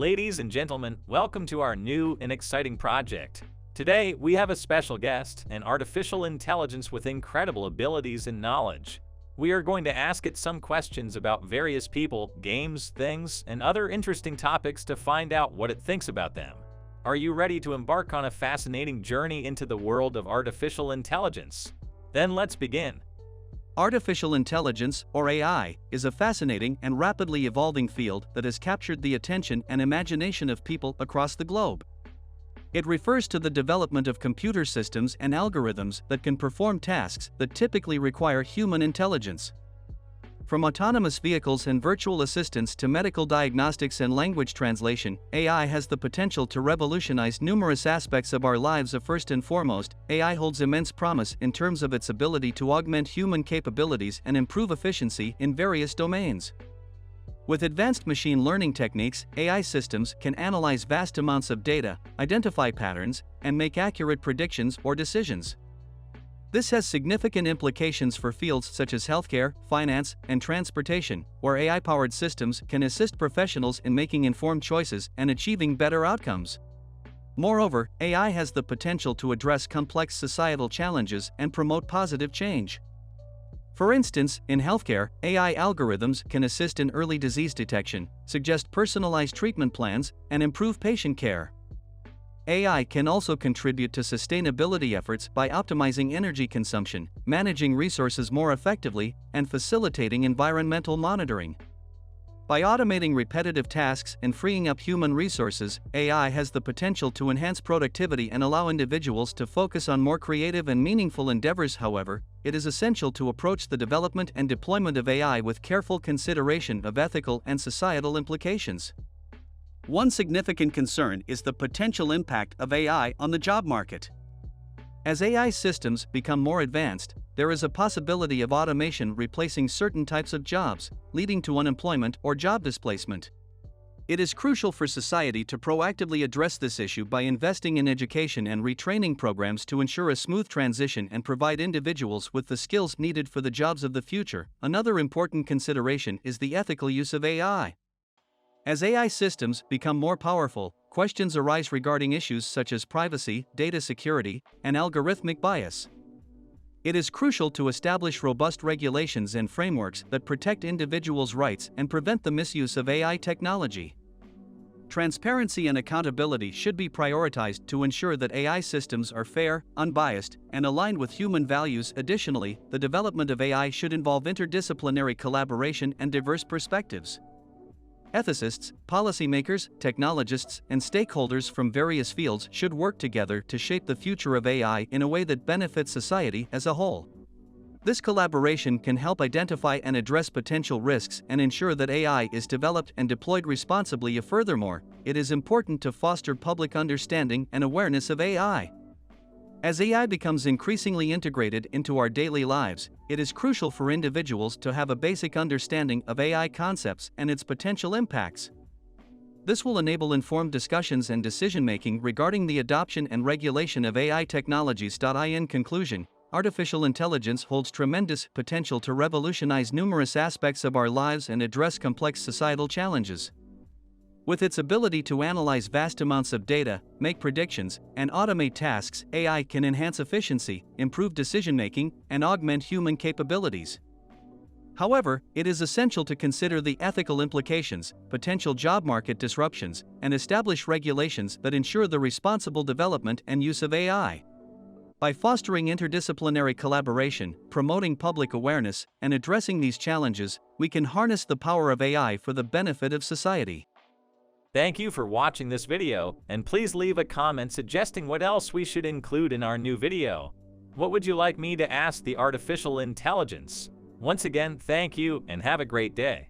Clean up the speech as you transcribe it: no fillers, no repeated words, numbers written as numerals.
Ladies and gentlemen, welcome to our new and exciting project. Today, we have a special guest, an artificial intelligence with incredible abilities and knowledge. We are going to ask it some questions about various people, games, things, and other interesting topics to find out what it thinks about them. Are you ready to embark on a fascinating journey into the world of artificial intelligence? Then let's begin. Artificial intelligence, or AI, is a fascinating and rapidly evolving field that has captured the attention and imagination of people across the globe. It refers to the development of computer systems and algorithms that can perform tasks that typically require human intelligence. From autonomous vehicles and virtual assistants to medical diagnostics and language translation, AI has the potential to revolutionize numerous aspects of our lives. First and foremost, AI holds immense promise in terms of its ability to augment human capabilities and improve efficiency in various domains. With advanced machine learning techniques, AI systems can analyze vast amounts of data, identify patterns, and make accurate predictions or decisions. This has significant implications for fields such as healthcare, finance, and transportation, where AI-powered systems can assist professionals in making informed choices and achieving better outcomes. Moreover, AI has the potential to address complex societal challenges and promote positive change. For instance, in healthcare, AI algorithms can assist in early disease detection, suggest personalized treatment plans, and improve patient care. AI can also contribute to sustainability efforts by optimizing energy consumption, managing resources more effectively, and facilitating environmental monitoring. By automating repetitive tasks and freeing up human resources, AI has the potential to enhance productivity and allow individuals to focus on more creative and meaningful endeavors. However, it is essential to approach the development and deployment of AI with careful consideration of ethical and societal implications. One significant concern is the potential impact of AI on the job market. As AI systems become more advanced, there is a possibility of automation replacing certain types of jobs, leading to unemployment or job displacement. It is crucial for society to proactively address this issue by investing in education and retraining programs to ensure a smooth transition and provide individuals with the skills needed for the jobs of the future. Another important consideration is the ethical use of AI. As AI systems become more powerful, questions arise regarding issues such as privacy, data security, and algorithmic bias. It is crucial to establish robust regulations and frameworks that protect individuals' rights and prevent the misuse of AI technology. Transparency and accountability should be prioritized to ensure that AI systems are fair, unbiased, and aligned with human values. Additionally, the development of AI should involve interdisciplinary collaboration and diverse perspectives. Ethicists, policymakers, technologists, and stakeholders from various fields should work together to shape the future of AI in a way that benefits society as a whole. This collaboration can help identify and address potential risks and ensure that AI is developed and deployed responsibly. Furthermore, it is important to foster public understanding and awareness of AI. As AI becomes increasingly integrated into our daily lives, it is crucial for individuals to have a basic understanding of AI concepts and its potential impacts. This will enable informed discussions and decision-making regarding the adoption and regulation of AI technologies. In conclusion, artificial intelligence holds tremendous potential to revolutionize numerous aspects of our lives and address complex societal challenges. With its ability to analyze vast amounts of data, make predictions, and automate tasks, AI can enhance efficiency, improve decision-making, and augment human capabilities. However, it is essential to consider the ethical implications, potential job market disruptions, and establish regulations that ensure the responsible development and use of AI. By fostering interdisciplinary collaboration, promoting public awareness, and addressing these challenges, we can harness the power of AI for the benefit of society. Thank you for watching this video, and please leave a comment suggesting what else we should include in our new video. What would you like me to ask the artificial intelligence? Once again, thank you and have a great day.